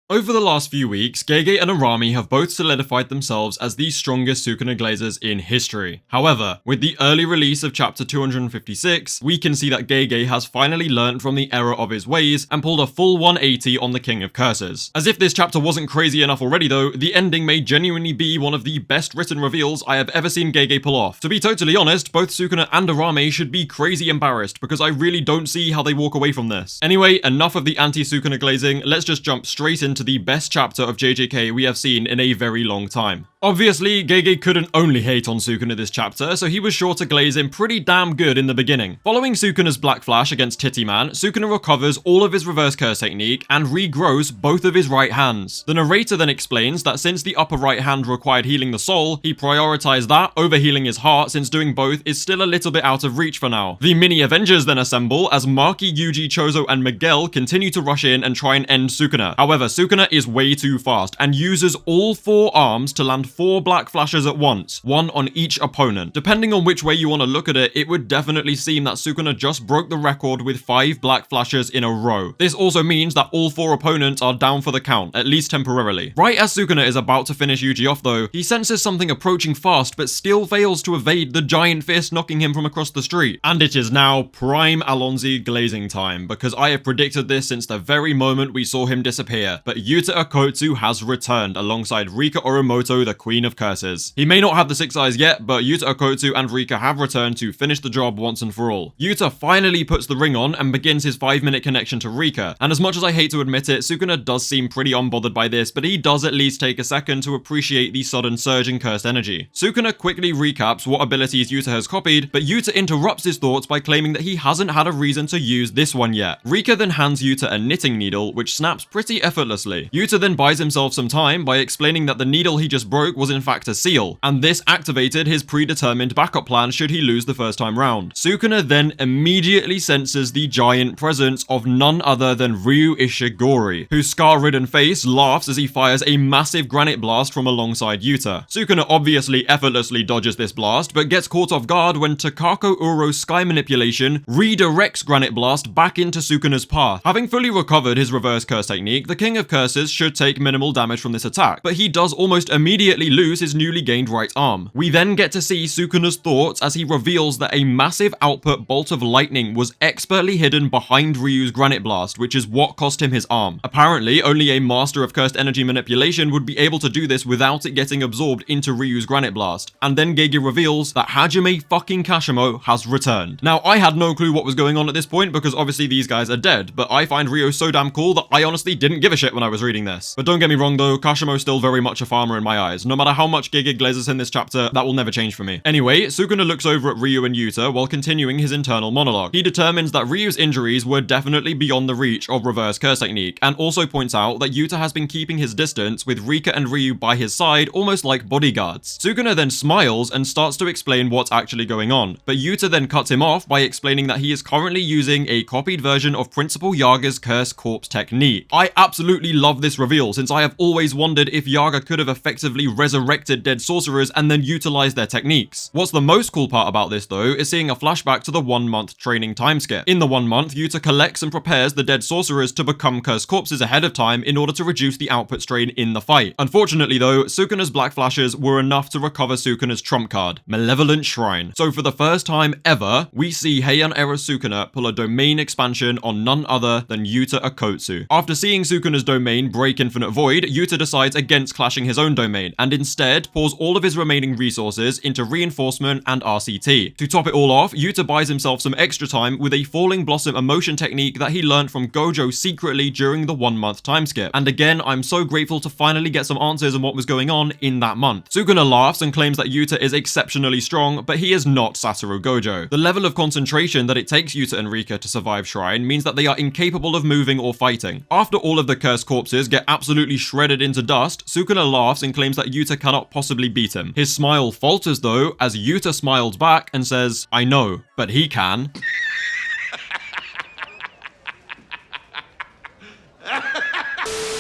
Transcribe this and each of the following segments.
Over the last few weeks, Gege and Uruame have both solidified themselves as the strongest Sukuna Glazers in history. However, with the early release of chapter 256, we can see that Gege has finally learnt from the error of his ways and pulled a full 180 on the King of Curses. As if this chapter wasn't crazy enough already though, the ending may genuinely be one of the best written reveals I have ever seen Gege pull off. To be totally honest, both Sukuna and Uruame should be crazy embarrassed because I really don't see how they walk away from this. Anyway, enough of the anti-Sukuna glazing, let's just jump straight into the best chapter of JJK we have seen in a very long time. Obviously, Gege couldn't only hate on Sukuna this chapter, so he was sure to glaze him pretty damn good in the beginning. Following Sukuna's Black Flash against Titty Man, Sukuna recovers all of his reverse curse technique and regrows both of his right hands. The narrator then explains that since the upper right hand required healing the soul, he prioritized that over healing his heart since doing both is still a little bit out of reach for now. The mini Avengers then assemble as Maki, Yuji, Chozo, and Miguel continue to rush in and try and end Sukuna. However, Sukuna is way too fast and uses all 4 arms to land 4 black flashes at once, one on each opponent. Depending on which way you want to look at it, it would definitely seem that Sukuna just broke the record with 5 black flashes in a row. This also means that all 4 opponents are down for the count, at least temporarily. Right as Sukuna is about to finish Yuji off though, he senses something approaching fast but still fails to evade the giant fist knocking him from across the street. And it is now prime Allons-Y glazing time, because I have predicted this since the very moment we saw him disappear, but Yuta Ogoatsu has returned alongside Rika Oromoto, the Queen of Curses. He may not have the 6 eyes yet, but Yuta Ogoatsu and Rika have returned to finish the job once and for all. Yuta finally puts the ring on and begins his 5-minute connection to Rika, and as much as I hate to admit it, Sukuna does seem pretty unbothered by this, but he does at least take a second to appreciate the sudden surge in cursed energy. Sukuna quickly recaps what abilities Yuta has copied, but Yuta interrupts his thoughts by claiming that he hasn't had a reason to use this one yet. Rika then hands Yuta a knitting needle, which snaps pretty effortlessly. Yuta then buys himself some time by explaining that the needle he just broke was in fact a seal, and this activated his predetermined backup plan should he lose the first time round. Sukuna then immediately senses the giant presence of none other than Ryu Ishigori, whose scar-ridden face laughs as he fires a massive granite blast from alongside Yuta. Sukuna obviously effortlessly dodges this blast, but gets caught off guard when Takako Uro's sky manipulation redirects Granite Blast back into Sukuna's path. Having fully recovered his reverse curse technique, the King of Curses should take minimal damage from this attack, but he does almost immediately lose his newly gained right arm. We then get to see Sukuna's thoughts as he reveals that a massive output bolt of lightning was expertly hidden behind Ryu's Granite Blast, which is what cost him his arm. Apparently, only a master of cursed energy manipulation would be able to do this without it getting absorbed into Ryu's Granite Blast. And then Gege reveals that Hajime fucking Kashimo has returned. Now, I had no clue what was going on at this point because obviously these guys are dead, but I find Ryo so damn cool that I honestly didn't give a shit when I was reading this. But don't get me wrong though, Kashimo's still very much a farmer in my eyes. No matter how much Gege glazes in this chapter, that will never change for me. Anyway, Sukuna looks over at Ryu and Yuta while continuing his internal monologue. He determines that Ryu's injuries were definitely beyond the reach of reverse curse technique, and also points out that Yuta has been keeping his distance with Rika and Ryu by his side almost like bodyguards. Sukuna then smiles and starts to explain what's actually going on, but Yuta then cuts him off by explaining that he is currently using a copied version of Principal Yaga's Curse Corpse technique. I absolutely love this reveal since I have always wondered if Yaga could have effectively resurrected dead sorcerers and then utilized their techniques. What's the most cool part about this though is seeing a flashback to the 1-month training time skip. In the 1 month, Yuta collects and prepares the dead sorcerers to become cursed corpses ahead of time in order to reduce the output strain in the fight. Unfortunately though, Sukuna's black flashes were enough to recover Sukuna's trump card, Malevolent Shrine. So for the first time ever, we see Heian era Sukuna pull a domain expansion on none other than Yuta Ogoatsu. After seeing Sukuna's domain break Infinite Void, Yuta decides against clashing his own domain, and instead pours all of his remaining resources into Reinforcement and RCT. To top it all off, Yuta buys himself some extra time with a Falling Blossom emotion technique that he learned from Gojo secretly during the 1-month time skip. And again, I'm so grateful to finally get some answers on what was going on in that month. Sukuna laughs and claims that Yuta is exceptionally strong, but he is not Satoru Gojo. The level of concentration that it takes Yuta and Rika to survive Shrine means that they are incapable of moving or fighting. After all of the cursed corpses get absolutely shredded into dust, Sukuna laughs and claims that Yuta cannot possibly beat him. His smile falters though, as Yuta smiles back and says, "I know, but he can."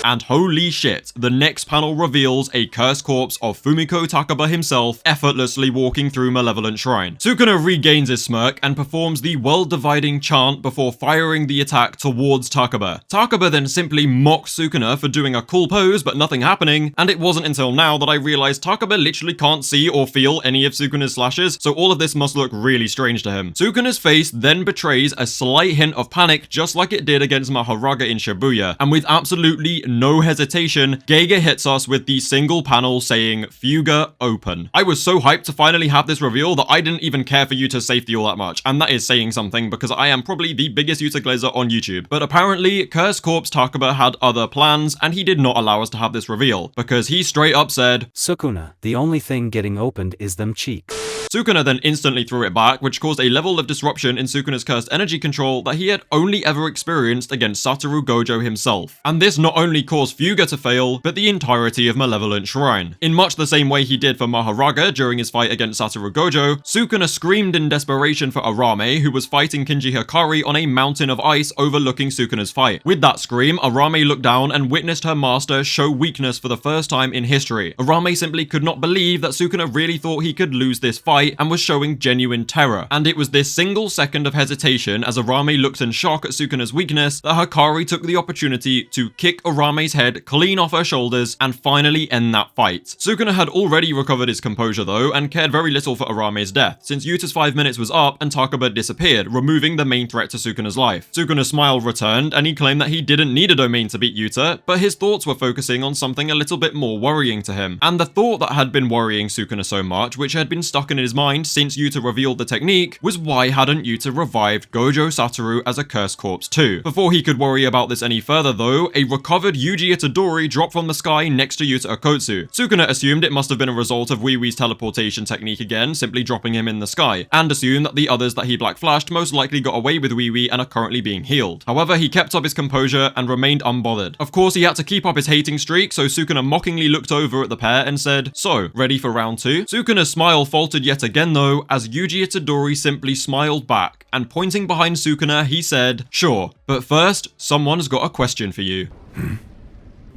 and holy shit, the next panel reveals a cursed corpse of Fumiko Takaba himself effortlessly walking through Malevolent Shrine. Sukuna regains his smirk and performs the world-dividing chant before firing the attack towards Takaba. Takaba then simply mocks Sukuna for doing a cool pose but nothing happening, and it wasn't until now that I realized Takaba literally can't see or feel any of Sukuna's slashes, so all of this must look really strange to him. Sukuna's face then betrays a slight hint of panic, just like it did against Maharaga in Shibuya, and with absolutely no hesitation, Gege hits us with the single panel saying Fuga open. I was so hyped to finally have this reveal that I didn't even care for Yuta safety all that much, and that is saying something because I am probably the biggest Yuta glazer on YouTube. But apparently, Cursed Corpse Takaba had other plans, and he did not allow us to have this reveal, because he straight up said, "Sukuna, the only thing getting opened is them cheeks." Sukuna then instantly threw it back, which caused a level of disruption in Sukuna's cursed energy control that he had only ever experienced against Satoru Gojo himself. And this not only caused Fuga to fail, but the entirety of Malevolent Shrine. In much the same way he did for Maharaga during his fight against Satoru Gojo, Sukuna screamed in desperation for Uruame, who was fighting Kinji Hikari on a mountain of ice overlooking Sukuna's fight. With that scream, Uruame looked down and witnessed her master show weakness for the first time in history. Uruame simply could not believe that Sukuna really thought he could lose this fight and was showing genuine terror. And it was this single second of hesitation as Uruame looked in shock at Sukuna's weakness that Hikari took the opportunity to kick Urame's head clean off her shoulders and finally end that fight. Sukuna had already recovered his composure though and cared very little for Urame's death, since Yuta's 5 minutes was up and Takaba disappeared, removing the main threat to Sukuna's life. Sukuna's smile returned and he claimed that he didn't need a domain to beat Yuta, but his thoughts were focusing on something a little bit more worrying to him. And the thought that had been worrying Sukuna so much, which had been stuck in his mind since Yuta revealed the technique, was why hadn't Yuta revived Gojo Satoru as a cursed corpse too? Before he could worry about this any further though, a recovered Yuji Itadori dropped from the sky next to Yuta Ogoatsu. Sukuna assumed it must have been a result of Wee Wee's teleportation technique again, simply dropping him in the sky, and assumed that the others that he black flashed most likely got away with Wee Wee and are currently being healed. However, he kept up his composure and remained unbothered. Of course, he had to keep up his hating streak, so Sukuna mockingly looked over at the pair and said, "So, ready for round 2? Sukuna's smile faltered yet again though, as Yuji Itadori simply smiled back, and pointing behind Sukuna, he said, "Sure, but first, someone's got a question for you."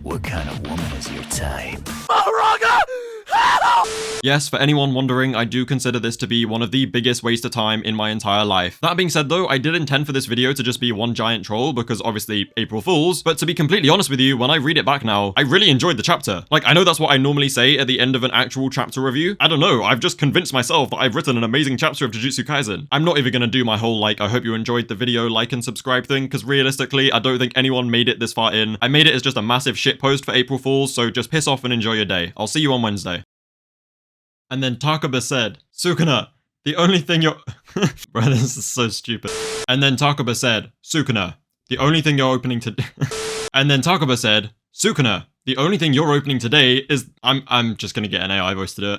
What kind of woman is your type? Yes, for anyone wondering, I do consider this to be one of the biggest waste of time in my entire life. That being said though, I did intend for this video to just be one giant troll because obviously April Fools, but to be completely honest with you, when I read it back now, I really enjoyed the chapter. Like, I know that's what I normally say at the end of an actual chapter review. I don't know, I've just convinced myself that I've written an amazing chapter of Jujutsu Kaisen. I'm not even gonna do my whole like, I hope you enjoyed the video, like and subscribe thing, because realistically, I don't think anyone made it this far in. I made it as just a massive shitpost for April Fools, so just piss off and enjoy your day. I'll see you on Wednesday. And then Takaba said, "Sukuna, the only thing you're..." Bro, this is so stupid. And then Takaba said, "Sukuna, the only thing you're opening today..." And then Takaba said, "Sukuna, the only thing you're opening today is..." I'm just gonna get an AI voice to do it.